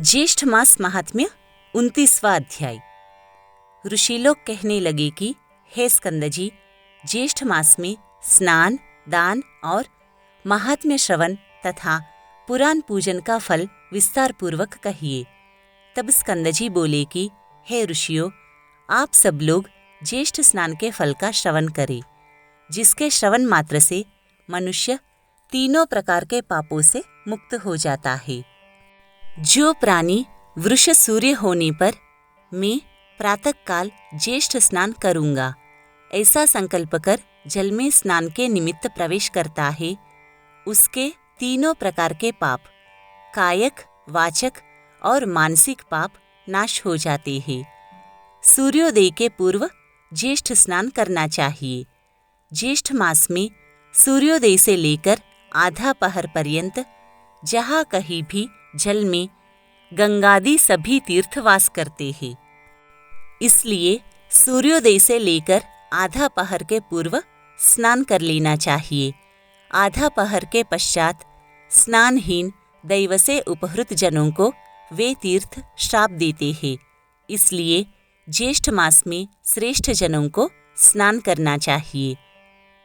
ज्येष्ठ मास महात्म्य 29वां अध्याय। ऋषि लोग कहने लगे कि हे स्कंद जी, ज्येष्ठ मास में स्नान, दान और महात्म्य श्रवण तथा पुराण पूजन का फल विस्तार पूर्वक कहिए। तब स्कंद जी बोले कि हे ऋषियों, आप सब लोग ज्येष्ठ स्नान के फल का श्रवण करें, जिसके श्रवण मात्र से मनुष्य तीनों प्रकार के पापों से मुक्त हो जाता है। जो प्राणी वृष सूर्य होने पर मैं प्रातःकाल ज्येष्ठ स्नान करूँगा, ऐसा संकल्प कर जल में स्नान के निमित्त प्रवेश करता है, उसके तीनों प्रकार के पाप, कायक, वाचक और मानसिक पाप नाश हो जाते हैं। सूर्योदय के पूर्व ज्येष्ठ स्नान करना चाहिए। ज्येष्ठ मास में सूर्योदय से लेकर आधा पहर पर्यंत जहाँ कहीं भी जल में गंगादि सभी तीर्थ वास करते हैं, इसलिए सूर्योदय से लेकर आधा पहर के पूर्व स्नान कर लेना चाहिए। आधा पहर के पश्चात स्नानहीन दैव से उपहृत जनों को वे तीर्थ श्राप देते हैं, इसलिए ज्येष्ठ मास में श्रेष्ठ जनों को स्नान करना चाहिए।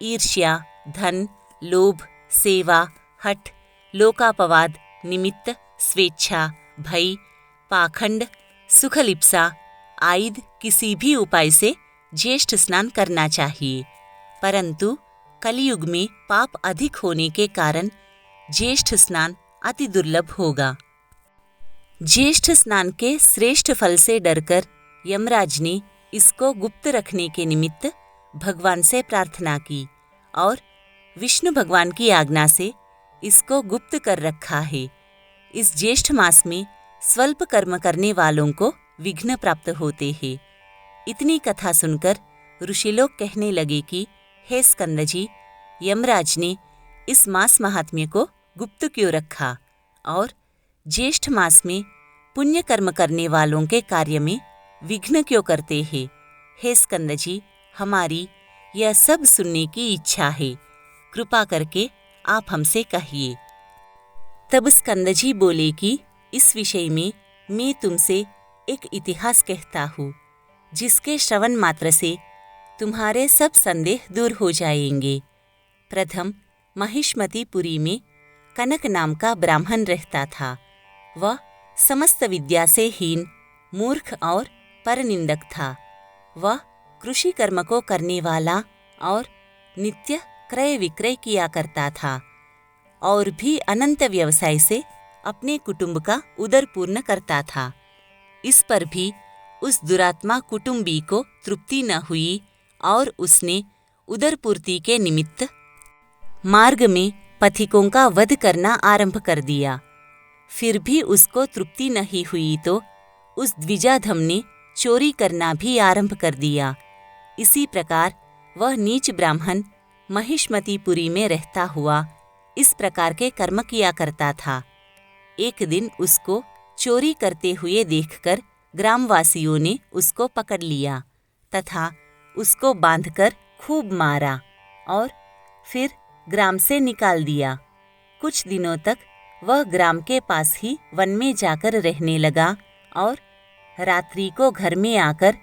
ईर्ष्या, धन, लोभ, सेवा, हठ, लोकापवाद, निमित्त, स्वेच्छा, भय, पाखंड, सुखलिप्सा आदि किसी भी उपाय से ज्येष्ठ स्नान करना चाहिए, परंतु कलियुग में पाप अधिक होने के कारण ज्येष्ठ स्नान अति दुर्लभ होगा। ज्येष्ठ स्नान के श्रेष्ठ फल से डरकर यमराज ने इसको गुप्त रखने के निमित्त भगवान से प्रार्थना की और विष्णु भगवान की आज्ञा से इसको गुप्त कर रखा है। इस ज्येष्ठ मास में स्वल्प कर्म करने वालों को विघ्न प्राप्त होते हैं। इतनी कथा सुनकर ऋषि लोग कहने लगे कि हे स्कंद जी, यमराज ने इस मास महात्म्य को गुप्त क्यों रखा और ज्येष्ठ मास में पुण्य कर्म करने वालों के कार्य में विघ्न क्यों करते हैं? हे स्कंद जी, हमारी यह सब सुनने की इच्छा है, कृपा करके आप हमसे कहिए। तब स्कंद जी बोले कि इस विषय में मैं तुमसे एक इतिहास कहता हूँ, जिसके श्रवण मात्र से तुम्हारे सब संदेह दूर हो जाएंगे। प्रथम महिष्मतिपुरी में कनक नाम का ब्राह्मण रहता था। वह समस्त विद्या से हीन, मूर्ख और परनिंदक था। वह कृषि कर्म को करने वाला और नित्य क्रय विक्रय किया करता था और भी अनंत व्यवसाय से अपने कुटुंब का उदरपूर्ण करता था। इस पर भी उस दुरात्मा कुटुंबी को तृप्ति न हुई और उसने उदरपूर्ति के निमित्त मार्ग में पथिकों का वध करना आरंभ कर दिया। फिर भी उसको तृप्ति नहीं हुई तो उस द्विजाधम ने चोरी करना भी आरंभ कर दिया। इसी प्रकार वह नीच ब्राह्मण महिष्मतिपुरी में रहता हुआ इस प्रकार के कर्म किया करता था। एक दिन उसको चोरी करते हुए देखकर ग्रामवासियों ने उसको पकड़ लिया तथा उसको बांधकर खूब मारा और फिर ग्राम से निकाल दिया। कुछ दिनों तक वह ग्राम के पास ही वन में जाकर रहने लगा और रात्रि को घर में आकर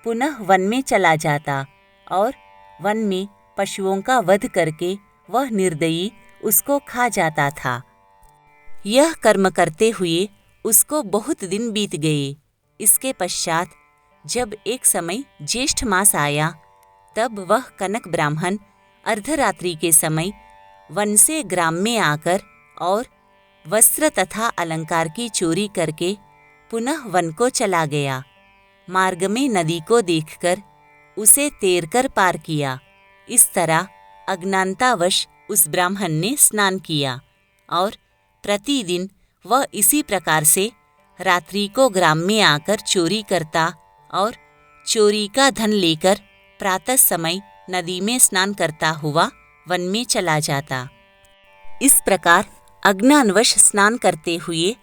पुनः वन में चला जाता और वन में पशुओं का वध करके वह निर्दयी उसको खा जाता था। यह कर्म करते हुए उसको बहुत दिन बीत गए। इसके पश्चात जब एक समय ज्येष्ठ मास आया, तब वह कनक ब्राह्मण अर्धरात्रि के समय वन से ग्राम में आकर और वस्त्र तथा अलंकार की चोरी करके पुनः वन को चला गया। मार्ग में नदी को देखकर उसे तैरकर पार किया। इस तरह अज्ञानतावश उस ब्राह्मण ने स्नान किया और प्रतिदिन वह इसी प्रकार से रात्रि को ग्राम में आकर चोरी करता और चोरी का धन लेकर प्रातः समय नदी में स्नान करता हुआ वन में चला जाता। इस प्रकार अज्ञानवश स्नान करते हुए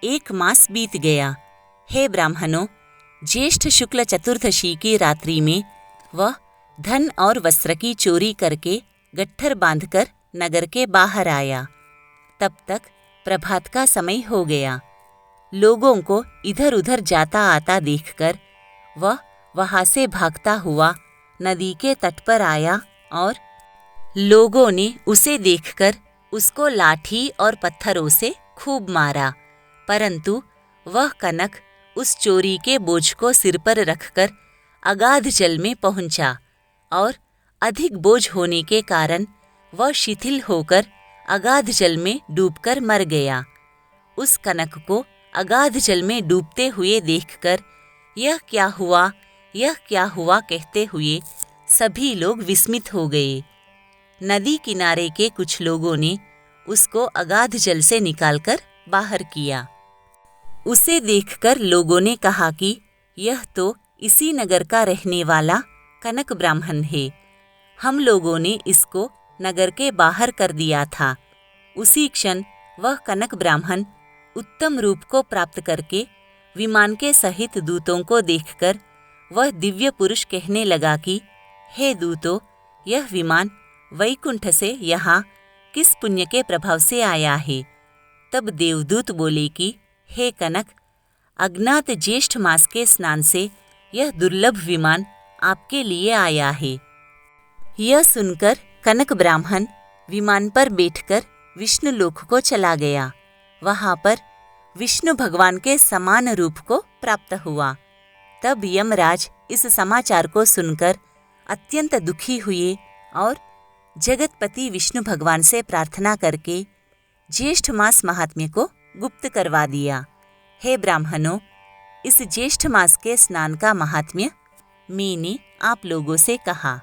1 मास बीत गया। हे ब्राह्मणों, ज्येष्ठ शुक्ल चतुर्दशी की रात्रि में वह धन और वस्त्र की चोरी करके गट्ठर बांधकर नगर के बाहर आया। तब तक प्रभात का समय हो गया। लोगों को इधर उधर जाता आता देखकर वह वहां से भागता हुआ नदी के तट पर आया और लोगों ने उसे देखकर उसको लाठी और पत्थरों से खूब मारा, परंतु वह कनक उस चोरी के बोझ को सिर पर रखकर अगाध जल में पहुंचा और अधिक बोझ होने के कारण वह शिथिल होकर अगाध जल में डूबकर मर गया। उस कनक को अगाध जल में डूबते हुए देखकर यह क्या हुआ कहते हुए सभी लोग विस्मित हो गए। नदी किनारे के कुछ लोगों ने उसको अगाध जल से निकालकर बाहर किया। उसे देखकर लोगों ने कहा कि यह तो इसी नगर का रहने वाला कनक ब्राह्मण है। हम लोगों ने इसको नगर के बाहर कर दिया था। उसी क्षण वह कनक ब्राह्मण उत्तम रूप को प्राप्त करके विमान के सहित दूतों को देखकर वह दिव्य पुरुष कहने लगा कि हे दूतों, यह विमान वैकुंठ से यहाँ किस पुण्य के प्रभाव से आया है। तब देवदूत बोले कि हे कनक, अज्ञात ज्येष्ठ मास के स्नान से यह दुर्लभ विमान आपके लिए आया है। यह सुनकर कनक ब्राह्मण विमान पर बैठकर विष्णु लोक को चला गया। वहां पर विष्णु भगवान के समान रूप को प्राप्त हुआ। तब यमराज इस समाचार को सुनकर अत्यंत दुखी हुए और जगतपति विष्णु भगवान से प्रार्थना करके ज्येष्ठ मास महात्म्य को गुप्त करवा दिया। हे ब्राह्मणों, इस ज्येष्ठ मास के स्नान का महात्म्य मैंने आप लोगों से कहा।